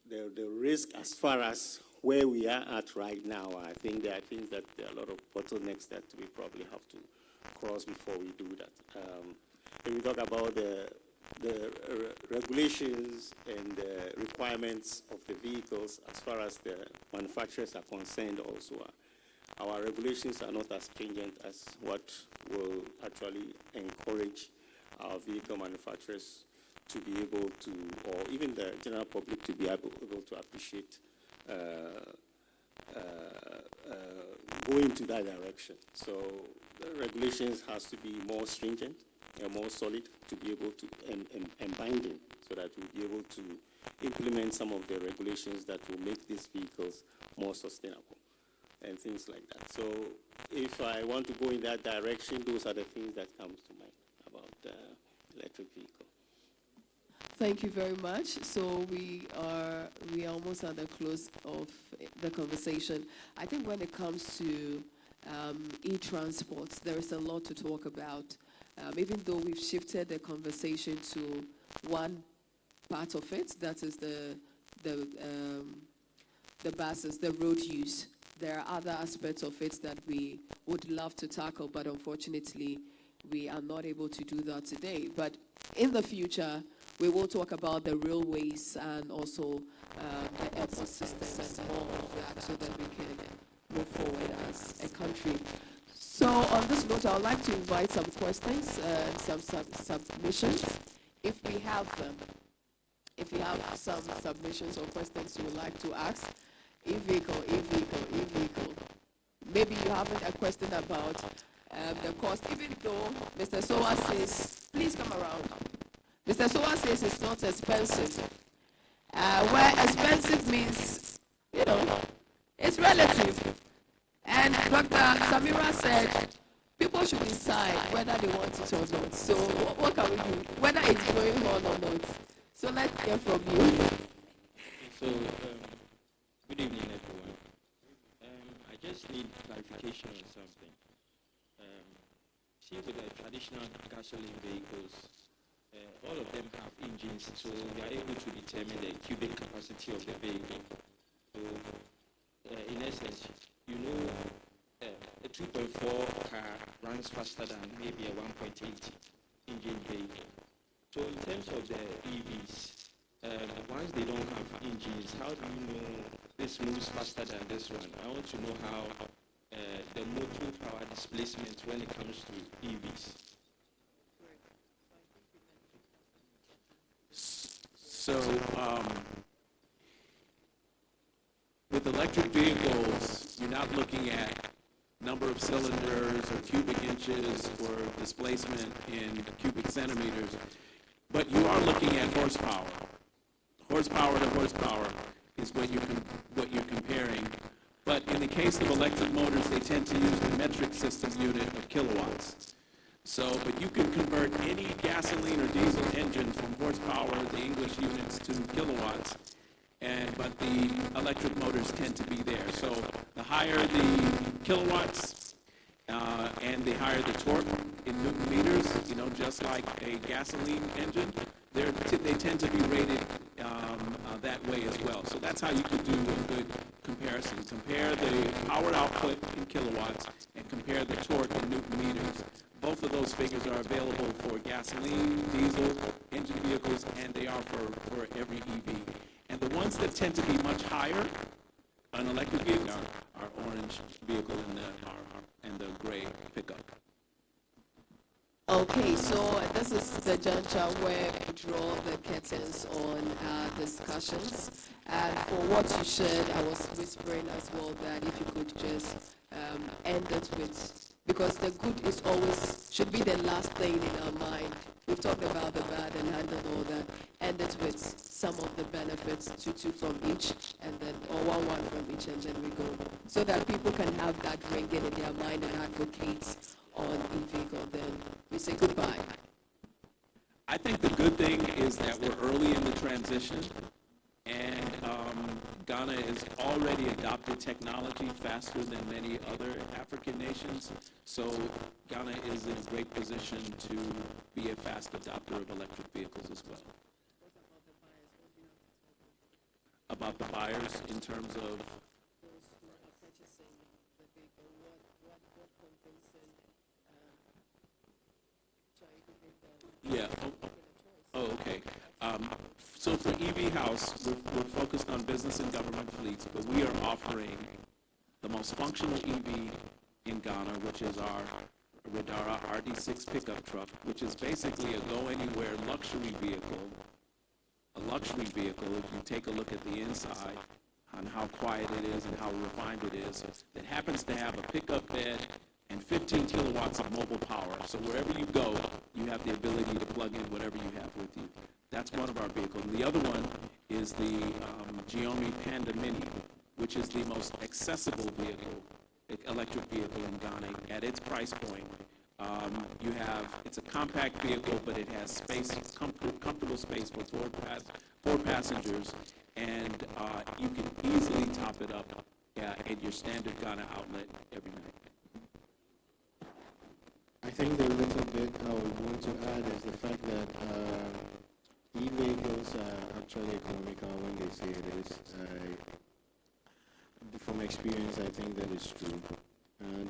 the risk as far as where we are at right now, I think there are things that there are a lot of bottlenecks that we probably have to cross before we do that. If we talk about the regulations and the requirements of the vehicles as far as the manufacturers are concerned also, our regulations are not as stringent as what will actually encourage our vehicle manufacturers to be able to, or even the general public to be able to appreciate going to that direction. So the regulations has to be more stringent and more solid to be able to, and binding, so that we'll be able to implement some of the regulations that will make these vehicles more sustainable and things like that. So if I want to go in that direction, those are the things that comes to mind about electric vehicle. Thank you very much. So we are almost at the close of the conversation. I think when it comes to e-transport, there is a lot to talk about. Even though we've shifted the conversation to one part of it, that is the buses, the road use. There are other aspects of it that we would love to tackle, but unfortunately, we are not able to do that today. But in the future, we will talk about the railways and also the airport systems and all of that, so that we can move forward as a country. So on this note, I would like to invite some questions, some submissions, if we have them. If you have some submissions or questions you would like to ask, e-vehicle. Maybe you have a question about the cost, even though Mr. Sowa says, please come around. Mr. Sowa says it's not expensive. Where expensive means, it's relative. And Dr. Samira said people should decide whether they want it or not. So what can we do? Whether it's going on or not. So let's hear from you. So, good evening, everyone. I just need clarification on something. See, with the traditional gasoline vehicles, all of them have engines, so we are able to determine the cubic capacity of the vehicle. So, in essence, a 2.4 car runs faster than maybe a 1.8 engine vehicle. So in terms of the EVs, once they don't have engines, how do you know this moves faster than this one? I want to know how the motor power displacement when it comes to EVs. So, with electric vehicles, you're not looking at number of cylinders or cubic inches or displacement in cubic centimeters, but you are looking at horsepower. Horsepower to horsepower is what you're comparing. But in the case of electric motors, they tend to use the metric system unit of kilowatts. So, but you can convert any gasoline or diesel engine from horsepower, the English units, to kilowatts. But the electric motors tend to be there. So the higher the kilowatts and the higher the torque in Newton meters, just like a gasoline engine, they tend to be rated that way as well. So that's how you could do a good comparison. Compare the power output in kilowatts and compare the torque in Newton meters. Both of those figures are available for gasoline, diesel, engine vehicles, and they are for every EV. And the ones that tend to be much higher on electric vehicles are orange vehicle and the gray pickup. Okay, so this is the juncture where we draw the curtains on our discussions. And for what you shared, I was whispering as well that if you could just end it with, because the good is always, should be the last thing in our mind. We've talked about the bad and handled all that. End it with some of the benefits, two from each, and then, or one from each, and then we go. So that people can have that ringing in their mind and advocate on e-vehicle. Then we say goodbye. I think the good thing is that we're early in the transition, and Ghana has already adopted technology faster than many other African nations. So Ghana is in a great position to be a fast adopter of electric vehicles as well. About the buyers in terms of yeah. Oh, okay. So for EV House, we're focused on business and government fleets, but we are offering the most functional EV in Ghana, which is our Radara RD6 pickup truck, which is basically a go-anywhere luxury vehicle. A luxury vehicle, if you take a look at the inside, on how quiet it is and how refined it is, that happens to have a pickup bed and 15 kilowatts of mobile power. So wherever you go, you have the ability to plug in whatever you have with you. That's one of our vehicles. And the other one is the Xiaomi Panda Mini, which is the most accessible vehicle, electric vehicle in Ghana at its price point. It's a compact vehicle, but it has space, comfortable space for four passengers, and you can easily top it up at your standard Ghana outlet every night. I think the little bit I would want to add is the fact that e-vehicles are actually economical when they say it is. From experience, I think that is true.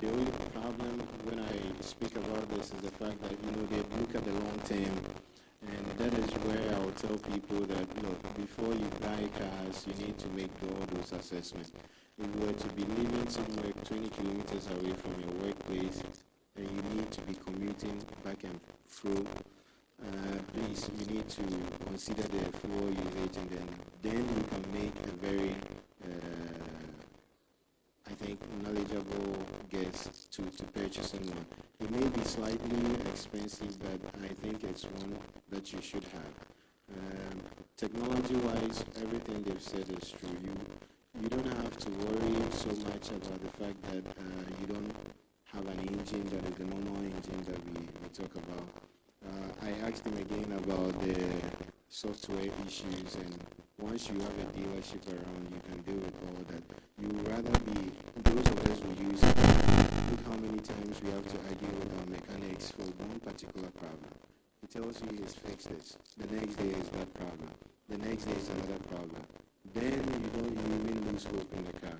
The only problem when I speak about this is the fact that, they look at the long term, and that is where I will tell people that, before you buy cars, you need to make all those assessments. If you were to be living somewhere 20 kilometers away from your workplace, and you need to be commuting back and forth, please, you need to consider the fuel usage, and then you can make a very, I think, knowledgeable guess to purchasing one. It may be slightly expensive, but I think it's one that you should have. Technology-wise, everything they've said is true. You don't have to worry so much about the fact that you don't have an engine that is the normal engine that we talk about. I asked him again about the software issues, and once you have a dealership around, you can deal with all that. You would rather be, those of us who use it, look how many times we have to argue with our mechanics for one particular problem. He tells you he's fixed it. The next day is that problem. The next day is another problem. Then you even lose hope in the car.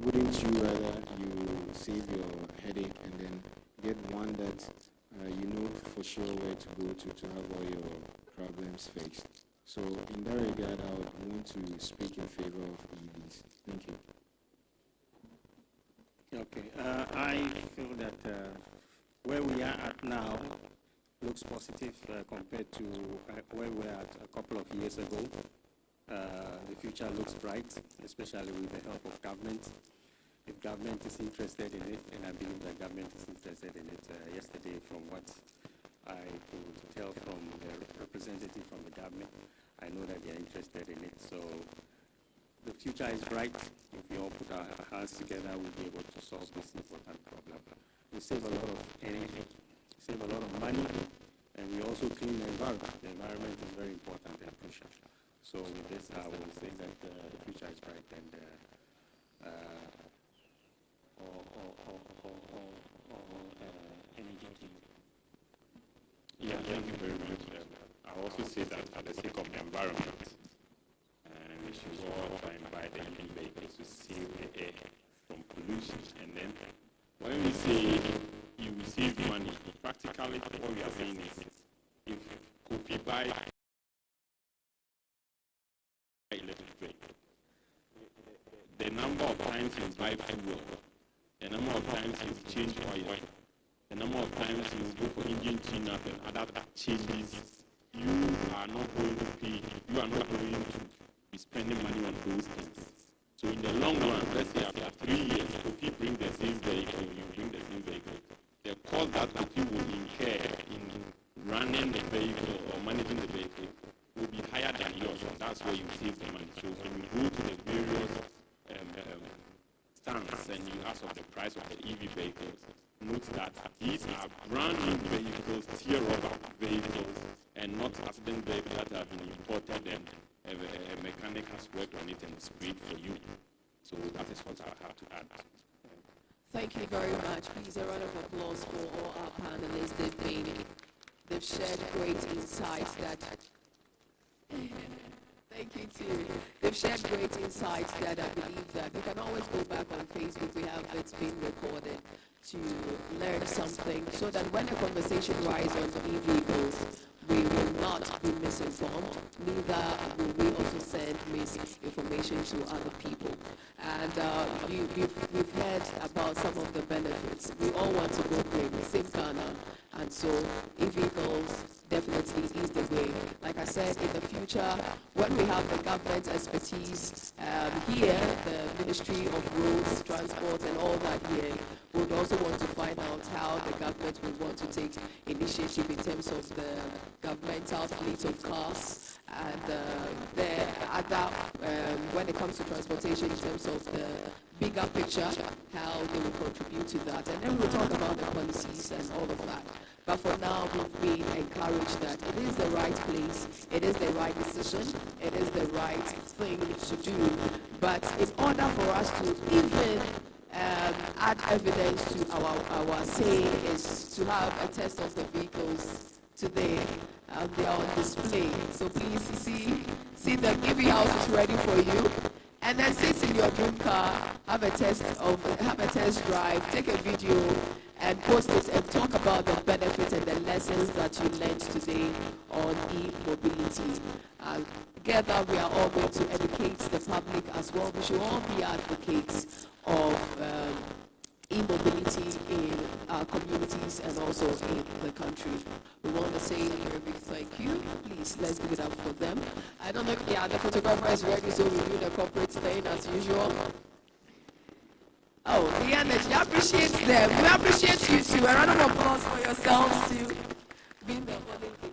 Wouldn't you rather you save your headache and then get one that you know for sure where to go to have all your problems fixed? So in that regard, I would want to speak in favor of EVs. Thank you. Okay, I feel that where we are at now looks positive compared to where we were at a couple of years ago. The future looks bright, especially with the help of government. If government is interested in it, and I believe that government is interested in it, yesterday from what I could tell from the representative from the government, I know that they are interested in it. So the future is bright. If we all put our hands together, we'll be able to solve this important problem. We save a lot of energy, save a lot of money, and we also clean the environment. The environment is very important and crucial. So with this, I will say that the future is bright, and energy to you. Yeah, thank you very much. I also say that for the sake of the environment, we should all try and buy the EV vehicles to save the air from pollution. And then when we say you receive money, practically what we are saying is if Kofi buy electric vehicle, the number of times you buy fuel, the number of times you change oil, the number of times you go for engine tune-up and other changes, you are not going to pay, you are not going to be spending money on those things. So in the long run, let's say after 3 years, if you bring the same vehicle, the cost that Kofi will incur in where you save the money. So when you go to the various stands and you ask of the price of the EV vehicles, note that these are brand new vehicles, tier rubber vehicles, and not accident vehicles that have been imported and a mechanic has worked on it and sprayed for you. So that is what I have to add. Thank you very much. Please, a round of applause for all our panelists. They've shared great insights that. Thank you too. They've shared great insights that I believe that you can always go back on Facebook. We have it being recorded to learn something, so that when a conversation rises on e-vehicles, we will not be misinformed. Neither will we also send misinformation to other people. And we've heard about some of the benefits. We all want to go green, same Ghana. And so e-vehicles definitely is the way. Like I said, in the future, when we have the government expertise here, the Ministry of Roads, Transport, and all that here, we would also want to find out how the government would want to take initiative in terms of the governmental fleet of cars and the other, when it comes to transportation, in terms of the bigger picture, how they will contribute to that. And then we'll talk about the policies and all of that. But for now, we've been encouraged that it is the right place, it is the right decision, it is the right thing to do. But in order for us to even add evidence to our saying is to have a test of the vehicles today. They are on display. So please see the EV house is ready for you. And then sit in your dream car, have a test drive, take a video, and post it and talk about the benefits and the lessons that you learned today on e-mobility. Together, we are all going to educate the public as well. We should all be advocates of e-mobility in our communities and also in the country. We want to say a very big thank you. Please, let's give it up for them. I don't know if the photographer is ready, so we do the corporate thing as usual. Oh, the energy. I appreciate them. We appreciate you too. A round of applause for yourselves too. Being the holy lady.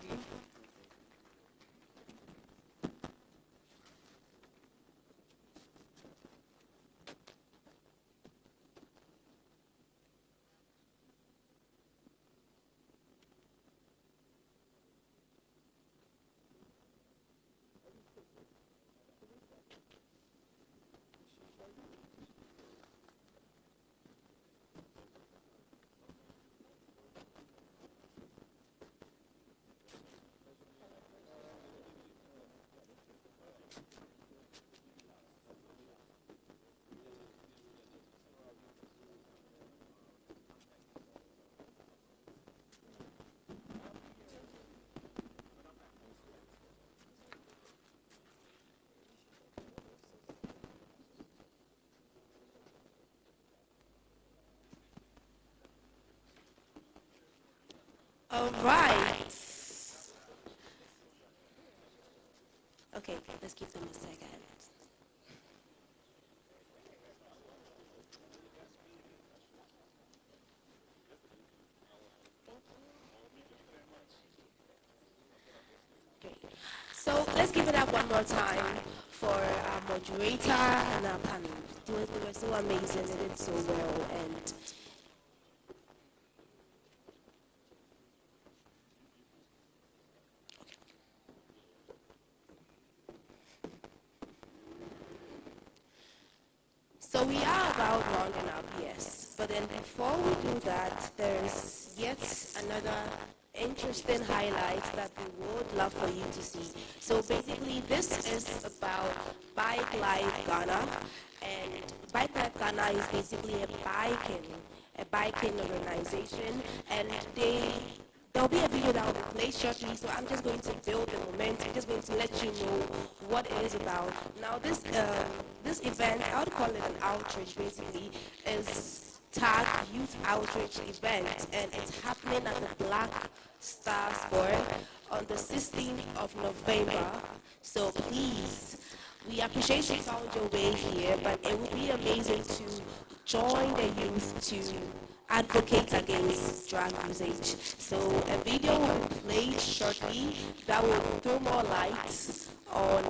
All right. Okay, let's give them a second. Great. So let's give it up one more time for our moderator and our panel. They were so amazing, they did so well, and so we are about rounding up, yes. But then before we do that, there's yet another interesting highlight that we would love for you to see. So basically, this is about Bike Life Ghana. And Bike Life Ghana is basically a biking organization. And there'll be a video that will be played shortly, so I'm just going to build the momentum. I'm just going to let you know what it is about. Now, this event, I would call it an outreach, basically, is tagged Youth Outreach Event, and it's happening at the Black Star Sport on the 16th of November. So please, we appreciate you found your way here, but it would be amazing to join the youth to advocate against drug usage. So a video will be played shortly that will throw more lights on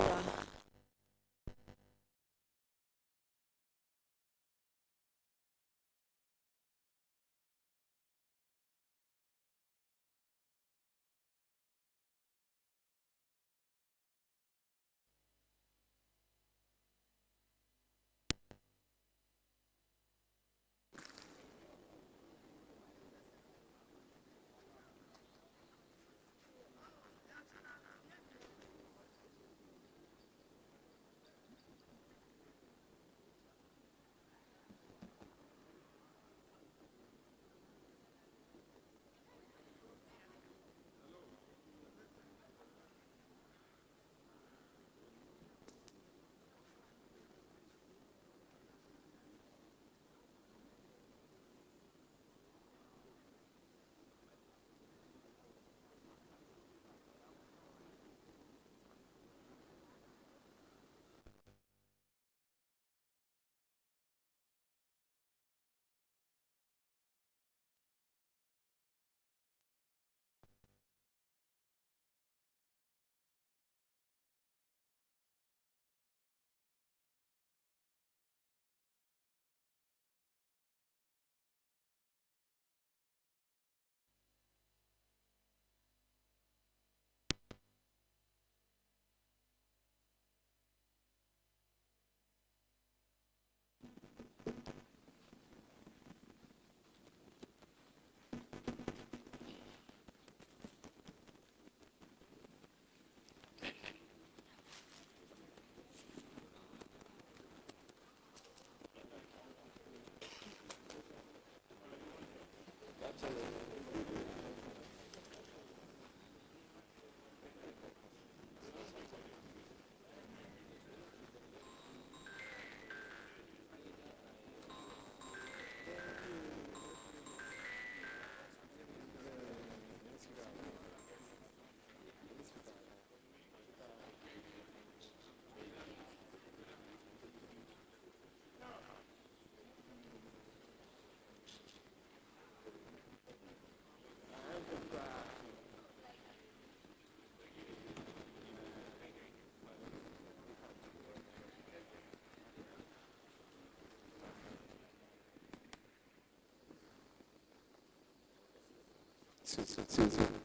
to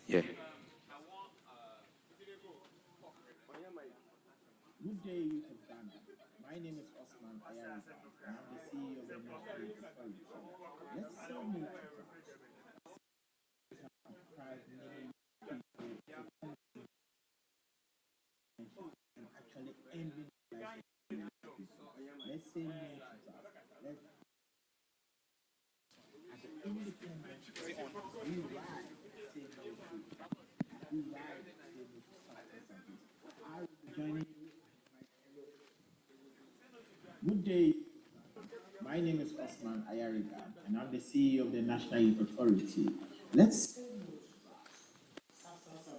Yeah. Good day, youth of Ghana. My name is Osman Ayariza, and I'm the CEO of the National Youth Authority. Let's say no to drugs. Deprive many people and actually ending the life of many people. Let's say no to drugs. Let's, as an independent voice, we rise to say no to drugs. We rise to say no to substance abuse. I will be joining you. Good day. My name is Osman Ayariga, and I'm the CEO of the National Youth Authority. Let's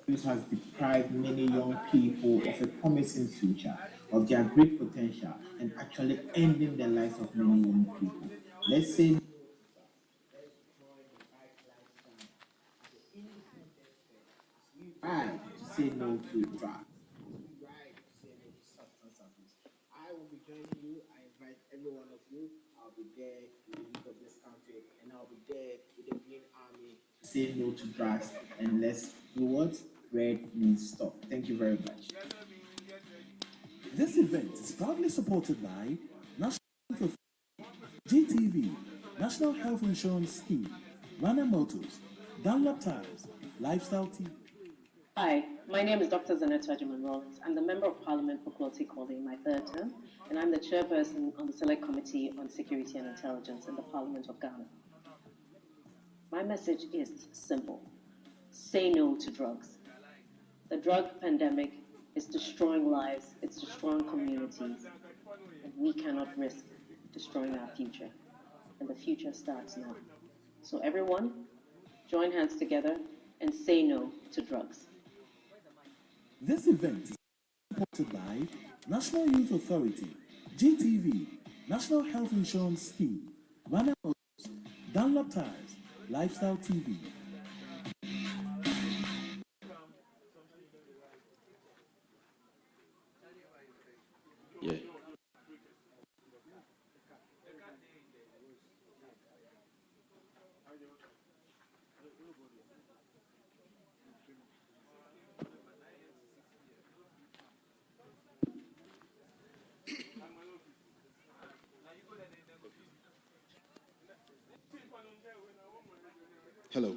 This has deprived many young people of a promising future, of their great potential, and actually ending the lives of many young people. Let's say I to say no to drugs. Right to say no to substance abuse. I will be joining you. I invite every one of you. I'll be there with the youth of this country, and I'll be there with the Green Army to say no to drugs. And let's do what? Red means stop. Thank you very much. This event is proudly supported by National Youth of GTV, National Health Insurance Scheme, Rana Motors, Dunlop Tires, Lifestyle TV. Hi, my name is Dr. Zanetta Ajuman Rollins. I'm the Member of Parliament for Quality Calling, my third term, and I'm the chairperson on the Select Committee on Security and Intelligence in the Parliament of Ghana. My message is simple. Say no to drugs. The drug pandemic is destroying lives, it's destroying communities, and we cannot risk destroying our future. And the future starts now. So everyone, join hands together and say no to drugs. This event is supported by National Youth Authority, GTV, National Health Insurance Scheme, Rana Motors, Dunlop Tires, Lifestyle TV. Yeah. Hello.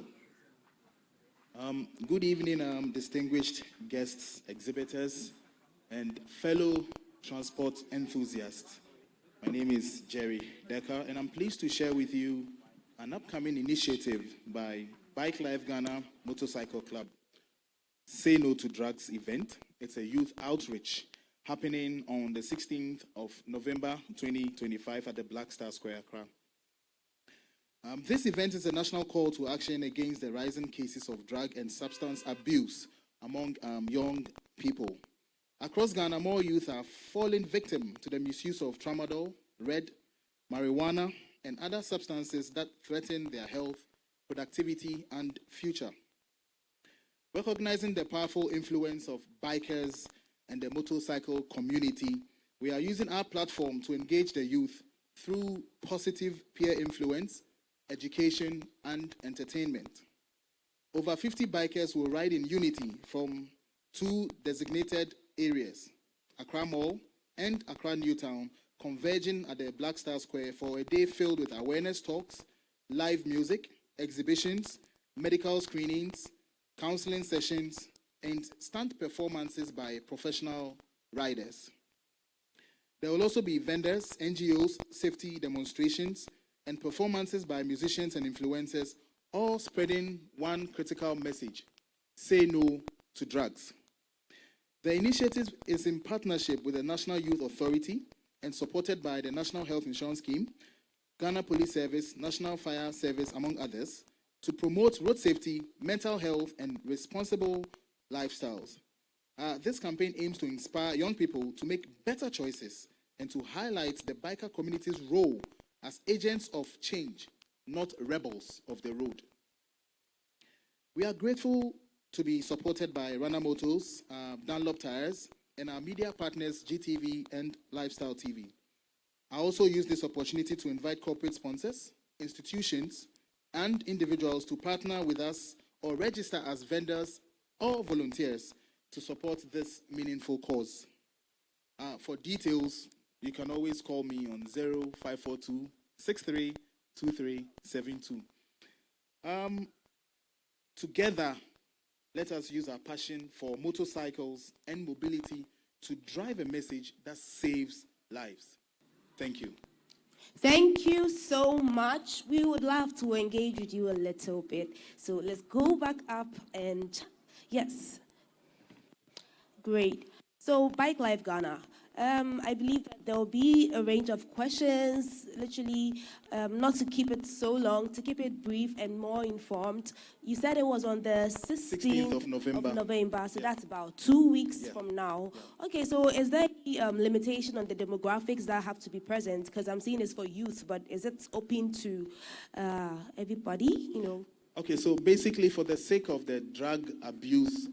Good evening, distinguished guests, exhibitors, and fellow transport enthusiasts. My name is Jerry Decker, and I'm pleased to share with you an upcoming initiative by Bike Life Ghana Motorcycle Club, Say No to Drugs event. It's a youth outreach happening on the 16th of November 2025 at the Black Star Square, Accra. This event is a national call to action against the rising cases of drug and substance abuse among young people. Across Ghana, more youth are falling victim to the misuse of tramadol, red, marijuana, and other substances that threaten their health, productivity, and future. Recognizing the powerful influence of bikers and the motorcycle community, we are using our platform to engage the youth through positive peer influence, education, and entertainment. Over 50 bikers will ride in unity from two designated areas, Accra Mall and Accra Newtown, converging at the Black Star Square for a day filled with awareness talks, live music, exhibitions, medical screenings, counseling sessions, and stunt performances by professional riders. There will also be vendors, NGOs, safety demonstrations, and performances by musicians and influencers, all spreading one critical message: say no to drugs. The initiative is in partnership with the National Youth Authority and supported by the National Health Insurance Scheme, Ghana Police Service, National Fire Service, among others, to promote road safety, mental health, and responsible lifestyles. This campaign aims to inspire young people to make better choices and to highlight the biker community's role as agents of change, not rebels of the road. We are grateful to be supported by Runner Motors, Dunlop Tires, and our media partners, GTV and Lifestyle TV. I also use this opportunity to invite corporate sponsors, institutions, and individuals to partner with us or register as vendors or volunteers to support this meaningful cause. For details, you can always call me on 0542 632372. Together, let us use our passion for motorcycles and mobility to drive a message that saves lives. Thank you. Thank you so much. We would love to engage with you a little bit. So let's go back up and yes. Great. So Bike Life Ghana. I believe that there will be a range of questions, literally, not to keep it so long, to keep it brief and more informed. You said it was on the 16th of November. So that's about 2 weeks from now. Okay, so is there any limitation on the demographics that have to be present? Because I'm seeing it's for youth, but is it open to everybody, you know? Okay, so basically for the sake of the drug abuse,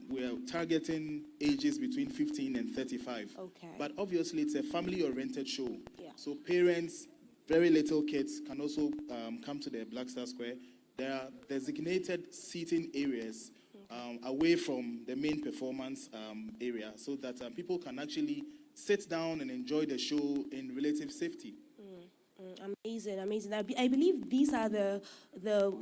we are targeting ages between 15 and 35. Okay. But obviously it's a family-oriented show. Yeah. So parents, very little kids can also come to the Black Star Square. There are designated seating areas away from the main performance area so that people can actually sit down and enjoy the show in relative safety. Amazing, amazing. I believe these are the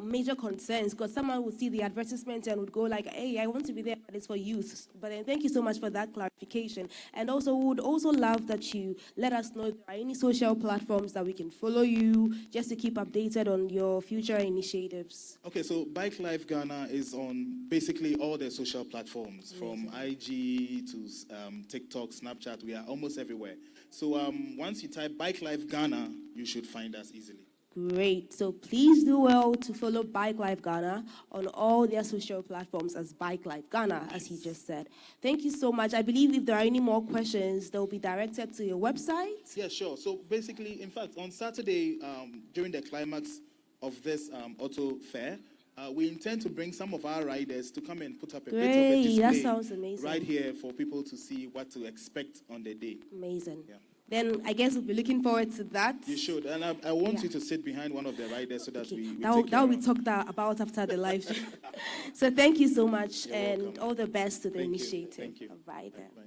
major concerns, because someone would see the advertisement and would go like, hey, I want to be there, but it's for youth. But then thank you so much for that clarification. And also, we would also love that you let us know if there are any social platforms that we can follow you, just to keep updated on your future initiatives. Okay, so Bike Life Ghana is on basically all the social platforms, from IG to TikTok, Snapchat. We are almost everywhere. So once you type Bike Life Ghana, you should find us easily. Great. So please do well to follow Bike Life Ghana on all their social platforms as Bike Life Ghana, as he just said. Thank you so much. I believe if there are any more questions, they'll be directed to your website. Yeah, sure. So basically, in fact, on Saturday, during the climax of this auto fair, we intend to bring some of our riders to come and put up a bit of a display. That sounds amazing. Right here for people to see what to expect on the day. Amazing. Yeah. Then I guess we'll be looking forward to that. You should. And I want you to sit behind one of the riders so that we that will be talked about after the live show. So thank you so much. You're and welcome. all the best to the Thank you. initiative. Thank you. Bye then. Bye.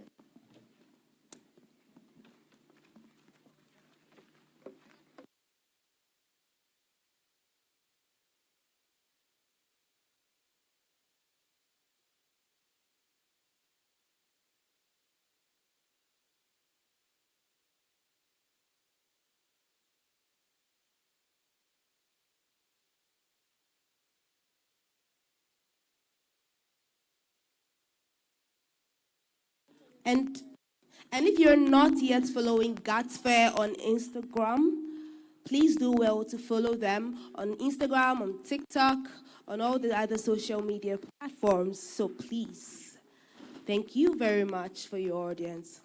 And if you're not yet following GHATFair on Instagram, please do well to follow them on Instagram, on TikTok, on all the other social media platforms. So please, thank you very much for your audience.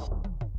Thank you.